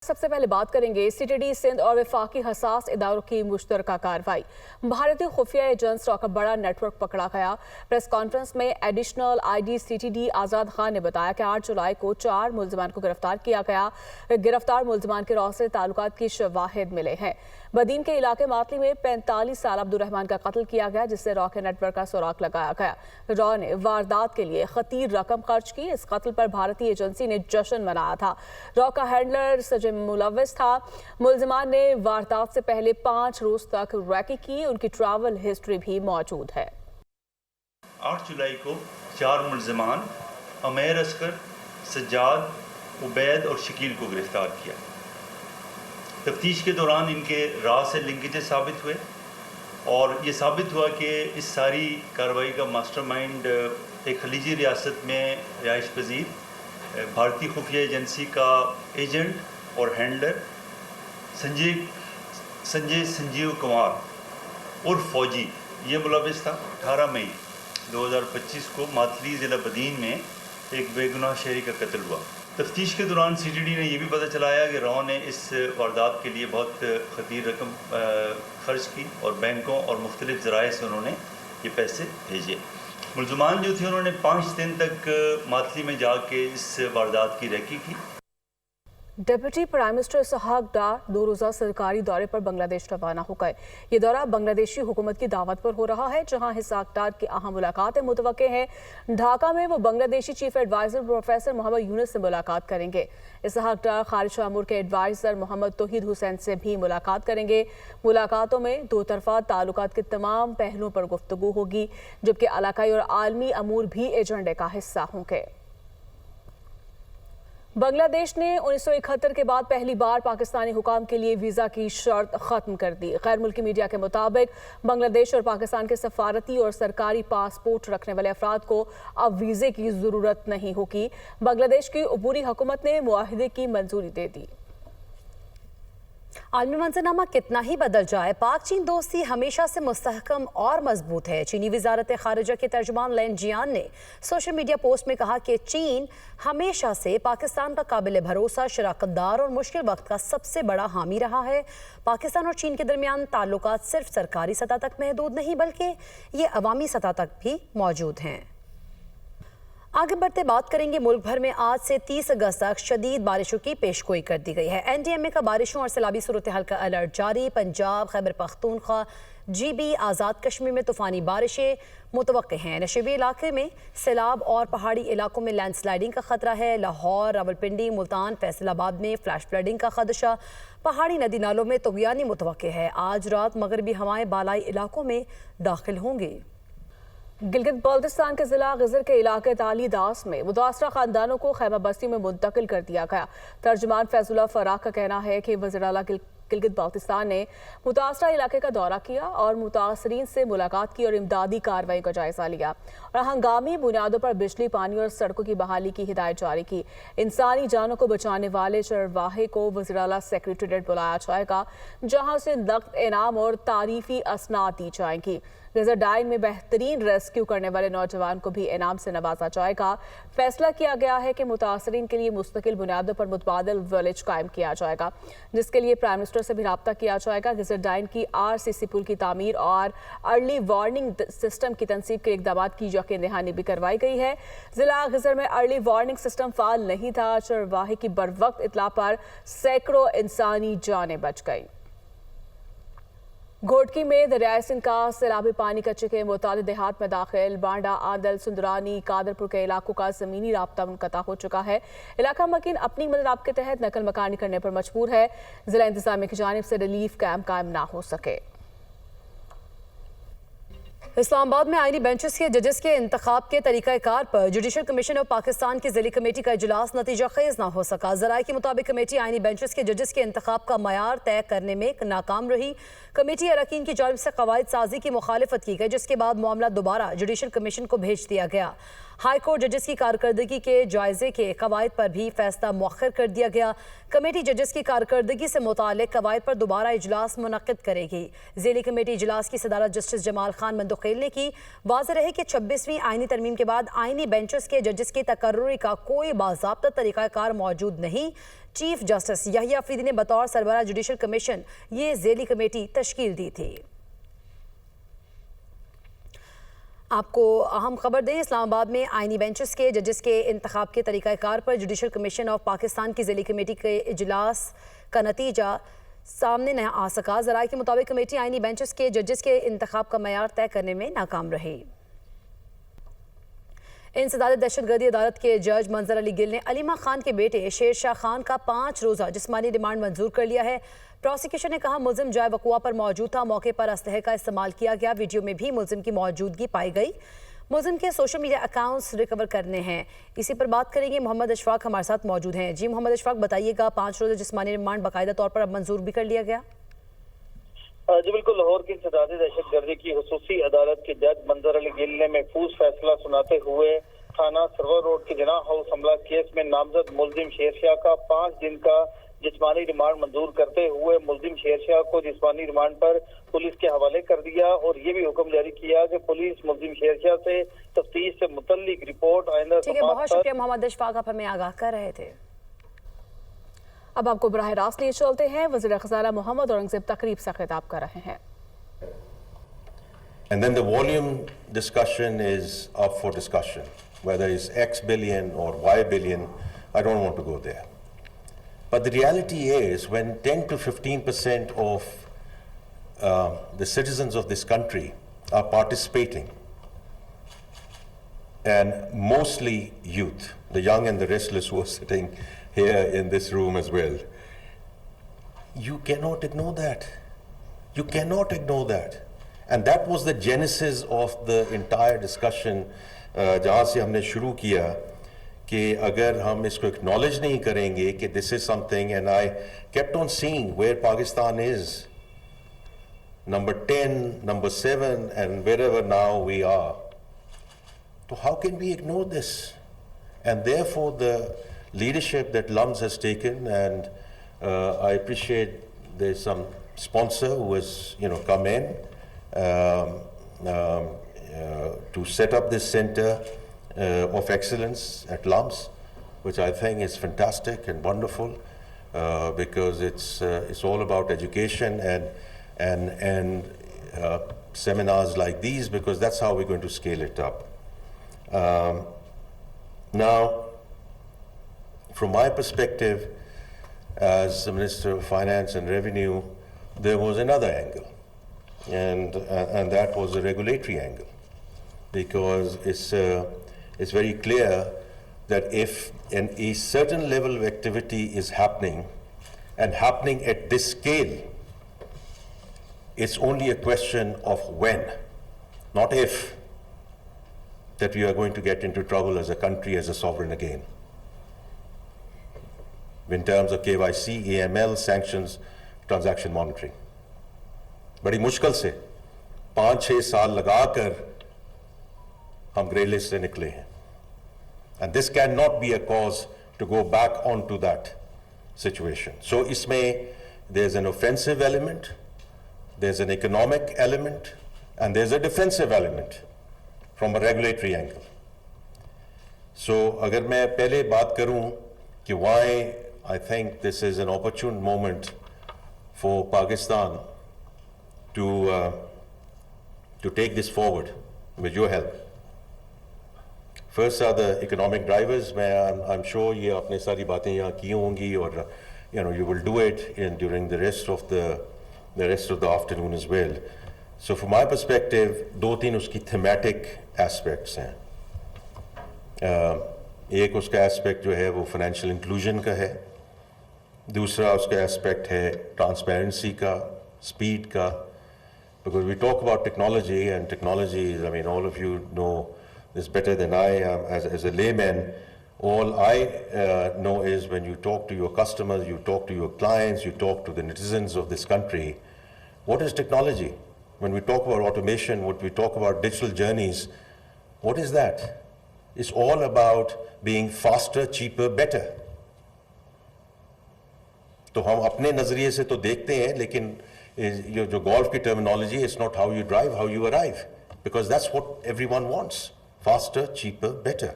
सबसे पहले बात करेंगे सीटीडी सिंध और वफाकी हसास इदारों की मुश्तरका कार्रवाई। भारतीय खुफिया एजेंसियों का बड़ा नेटवर्क पकड़ा गया। प्रेस कॉन्फ्रेंस में एडिशनल आईडी सीटीडी आजाद खान ने बताया कि 8 जुलाई को 4 मुल्जिमान को गिरफ्तार किया गया। गिरफ्तार मुल्जिमान के रौ से ताल्लुकात की शवाहिद मिले हैं। बदीन के इलाके मातली में 45 साल अब्दुर्रहमान का कत्ल किया गया, जिससे रॉ के नेटवर्क का सुराग लगाया गया। रॉ ने वारदात के लिए खतीर रकम खर्च की। इस कत्ल पर भारतीय एजेंसी ने जश्न मनाया था। रॉ का हैंडलर सजय मुलव्विस था। मुल्जिमान ने वारदात से पहले 5 रोज तक रैकी की। उनकी ट्रैवल हिस्ट्री भी मौजूद है। 8 जुलाई को 4 मुल्जिमान अमेर अस्कर, सज्जाद, उबैद और शकील को गिरफ्तार किया। तफ्तीश के दौरान इनके राह से लिंकेजेस साबित हुए और ये साबित हुआ कि इस सारी कार्रवाई का मास्टरमाइंड एक खलीजी रियासत में रिहाइश पजीर भारतीय खुफिया एजेंसी का एजेंट और हैंडलर संजीव कुमार उर्फ फौजी ये मुलव्विस था। 18 मई 2025 को मातली ज़िला बदीन में एक बेगुनाह शहरी का कत्ल हुआ। तफ्तीश के दौरान सीटीडी ने यह भी पता चलाया कि रॉ ने इस वारदात के लिए बहुत खतीर रकम खर्च की और बैंकों और मुख्तलिफ ज़राए से उन्होंने ये पैसे भेजे। मुल्ज़िमान जो थे उन्होंने 5 दिन तक मातली में जाके इस वारदात की रेकी की। डिप्टी प्राइम मिनिस्टर इसहाक डार 2 रोज़ा सरकारी दौरे पर बांग्लादेश रवाना हो गए। ये दौरा बांग्लादेशी हुकूमत की दावत पर हो रहा है, जहां इसहाक डार की अहम मुलाकातें मुतवक्के हैं। ढाका में वो Bangladeshi chief adviser professor Mohammad Yunus से मुलाकात करेंगे। इसहाक डार खारिजा अमूर के एडवाइजर मोहम्मद तौहीद हुसैन से भी मुलाकात करेंगे। मुलाकातों में 2 तरफा ताल्लुकात के तमाम पहलुओं पर गुफ्तगू होगी, जबकि इलाकाई और आलमी अमूर भी एजेंडे का हिस्सा होंगे। बांग्लादेश ने 1971 के बाद पहली बार पाकिस्तानी हुकाम के लिए वीज़ा की शर्त ख़त्म कर दी। गैर मुल्की मीडिया के मुताबिक बांग्लादेश और पाकिस्तान के सफारती और सरकारी पासपोर्ट रखने वाले अफराद को अब वीज़े की ज़रूरत नहीं होगी। बांग्लादेश की अबूरी हुकूमत ने मुआहिदे की मंजूरी दे दी। आलमी मंजरनामा कितना ही बदल जाए, पाक चीन दोस्ती हमेशा से मुस्तहकम और मजबूत है। चीनी वजारत खारिजा के तर्जुमान लैन जियान ने सोशल मीडिया पोस्ट में कहा कि चीन हमेशा से पाकिस्तान का काबिल भरोसा, शराकतदार और मुश्किल वक्त का सबसे बड़ा हामी रहा है। पाकिस्तान और चीन के दरमियान ताल्लुकात सिर्फ सरकारी सतह तक महदूद नहीं, बल्कि ये अवामी सतह तक भी मौजूद हैं। आगे बढ़ते बात करेंगे, मुल्क भर में आज से 30 अगस्त तक शदीद बारिशों की पेशगोई कर दी गई है। NDMA का बारिशों और सैलाबी सूरत हाल का अलर्ट जारी। पंजाब, खैबर पख्तूनख्वा, GB, आज़ाद कश्मीर में तूफ़ानी बारिशें मुतवक्के हैं। नशेबी इलाके में सैलाब और पहाड़ी इलाकों में लैंडस्लाइडिंग का खतरा है। लाहौर, रावलपिंडी, मुल्तान, फैसलाबाद में फ्लैश फ्लडिंग का खदशा। पहाड़ी नदी नालों में तुग़यानी मुतवक्के है। आज रात मगरबी हवाएं बालाई इलाकों में दाखिल होंगी। गिलगित बल्तिस्तान के जिला गिजर के इलाके ताली दास में मुतासरा खानदानों को खैमा बस्ती में मुंतकिल कर दिया गया। तर्जुमान फैजुल्लाह फराक का कहना है कि वज़ीर आला गिलगित बल्तिस्तान ने मुतासरा इलाके का दौरा किया और मुतासरीन से मुलाकात की और इमदादी कार्रवाई का जायजा लिया और हंगामी बुनियादों पर बिजली, पानी और सड़कों की बहाली की हिदायत जारी की। इंसानी जानों को बचाने वाले चरवाहे को वज़ीर आला सेक्रेटेरिएट बुलाया जाएगा, जहां से नक़द इनाम और तारीफी असनाद दी जाएंगी। गिजरडाइन में बेहतरीन रेस्क्यू करने वाले नौजवान को भी इनाम से नवाजा जाएगा। फैसला किया गया है कि मुतासरीन के लिए मुस्तकिल बुनियादों पर मुतबादिल विलेज कायम किया जाएगा, जिसके लिए प्राइम मिनिस्टर से भी रब्ता किया जाएगा। गिजरडाइन की RCC पुल की तामीर और अर्ली वार्निंग सिस्टम की तनसीब के इकदाम की यकीन दहानी भी करवाई गई है। जिला गिजर में अर्ली वार्निंग सिस्टम फाल नहीं था। चरवाहे की बरवक्त इतला पर सैकड़ों इंसानी जानें बच गई। घोटकी में दरियाए सिंध का सैलाबी पानी कच्चे के मुतालिक देहात में दाखिल। बांडा, आदल, सुंदरानी, कादरपुर के इलाकों का जमीनी राब्ता मुनक़ता हो चुका है। इलाका मकीन अपनी मदद आप के तहत नकल मकानी करने पर मजबूर है। जिला इंतजामिया की जानिब से रिलीफ कैंप कायम ना हो सके। इस्लामाबाद में आईनी बेंचेस के जजेस के इंतखाब के तरीक़ाकार पर जुडिशल कमीशन ऑफ पाकिस्तान की ज़िली कमेटी का इजलास नतीजा खेज ना हो सका। ज़राए के मुताबिक कमेटी आईनी बेंचेस के जजेस के इंतखाब का मयार तय करने में नाकाम रही। कमेटी अरकान की जानिब से कवायद साजी की मुखालिफत की गई, जिसके बाद मामला दोबारा जुडिशल कमीशन को भेज दिया गया। हाई कोर्ट जजेस की कारकर्दगी के जायजे के कवायद पर भी फैसला मुअख्खर कर दिया गया। कमेटी जजेस की कारकर्दगी से मुतालिक कवायद पर दोबारा इजलास मुनक्किद करेगी। ज़ेली कमेटी इजलास की सदारत जस्टिस जमाल खान मंदुखेल ने की। वाज़ेह रहे कि 26वीं आईनी तरमीम के बाद आईनी बेंचेस के जजेस की तकर्रुरी का कोई बाज़ाब्ता तरीक़ाकार मौजूद नहीं। चीफ जस्टिस यहिया अफरीदी ने बतौर सरबराह जुडिशल कमीशन ये ज़ेली कमेटी तश्कील दी थी। आपको अहम खबर दें, इस्लामाबाद में आईनी बेंचेस के जजेस के इंतखाब के तरीक़ाकार पर जुडिशल कमीशन ऑफ पाकिस्तान की ज़ेली कमेटी के इजलास का नतीजा सामने न आ सका। ज़राए के मुताबिक कमेटी आईनी बेंचेस के जजेस के इंतखाब का मयार तय करने में नाकाम रही। इंसदाद दहशतगर्दी अदालत के जज मंजर अली गिल ने अलीमा खान के बेटे शेर शाह खान का 5 रोज़ा जिस्मानी रिमांड मंजूर कर लिया है। प्रोसिक्यूशन ने कहा मुलजिम जाए वकुआ पर मौजूद था, मौके पर असलहे का इस्तेमाल किया गया। वीडियो में भी मुलजिम की मौजूदगी पाई गई। मुलजिम के सोशल मीडिया अकाउंट्स रिकवर करने हैं। इसी पर बात करेंगे, मोहम्मद अशफाक हमारे साथ मौजूद हैं। जी मोहम्मद अशफाक, बताइएगा 5 रोज़ा जिस्मानी रिमांड बाकायदा तौर पर अब मंजूर भी कर लिया गया? जी बिल्कुल, लाहौर की इंसदाद दहशतगर्दी की खुसूसी अदालत के जज मंजर अली गिल ने महफूज फैसला सुनाते हुए थाना सरवर रोड के जना हाउस हमला केस में नामजद मुलजिम शेर शाह का 5 दिन का जिस्मानी रिमांड मंजूर करते हुए मुलजिम शेर शाह को जिस्मानी रिमांड पर पुलिस के हवाले कर दिया और ये भी हुक्म जारी किया कि पुलिस मुलजिम शेर शाह से तफ्तीश से मुतल्लिक रिपोर्ट आइंदा। ठीक है, बहुत शुक्रिया मोहम्मद अशफाक, आप हमें आगाह कर रहे थे। अब आपको बराह रास्त लिए चलते हैं। वज़ीर ख़ज़ाना मोहम्मद औरंगज़ेब तकरीब से खिताब कर रहे हैं। And then the volume discussion is up for discussion, whether it's X billion or Y billion, I don't want to go there. But the reality is when 10 to 15% of the citizens of this country are participating, and mostly youth, the young and the restless who are sitting here in this room as well, you cannot ignore that. You cannot ignore that. And that was the genesis of the entire discussion जहाँ से हमने शुरू किया कि अगर हम इसको acknowledge नहीं करेंगे कि this is something, and I kept on seeing where Pakistan is, number 10, number 7, and wherever now we are. So how can we ignore this? And therefore the leadership that LUMS has taken, and I appreciate there's some sponsor who has come in to set up this center of excellence at LUMS, which I think is fantastic and wonderful because it's all about education and seminars like these, because that's how we're going to scale it up. Now, from my perspective as the Minister of Finance and Revenue, there was another angle, and that was the regulatory angle, because it's very clear that if a certain level of activity is happening and happening at this scale, it's only a question of when, not if, that we are going to get into trouble as a country, as a sovereign again. In terms of KYC, AML, sanctions, transaction monitoring. बड़ी मुश्किल से 5-6 साल लगाकर हम grey list से निकले हैं. And this cannot be a cause to go back onto that situation. So इसमें there's an offensive element, there's an economic element, and there's a defensive element from a regulatory angle. So अगर मैं पहले बात करूं कि why I think this is an opportune moment for Pakistan to take this forward with your help. First are the economic drivers. I'm sure ये आपने सारी बातें यहाँ की होंगी, और you will do it during the rest of the afternoon as well. So from my perspective, 2-3 उसकी thematic aspects हैं. एक उसका aspect जो है वो financial inclusion का है. दूसरा उसका aspect है transparency का, speed का. Because we talk about technology, and technology is, I mean, all of you know this better than I am as a layman. All I know is when you talk to your customers, you talk to your clients, you talk to the citizens of this country, what is technology? When we talk about automation, what we talk about digital journeys, what is that? is all about being faster, cheaper, better. तो हम अपने नजरिए से तो देखते हैं, लेकिन ये जो गोल्फ की terminology, it's not how you drive, how you arrive, because that's what everyone wants, faster, cheaper, better.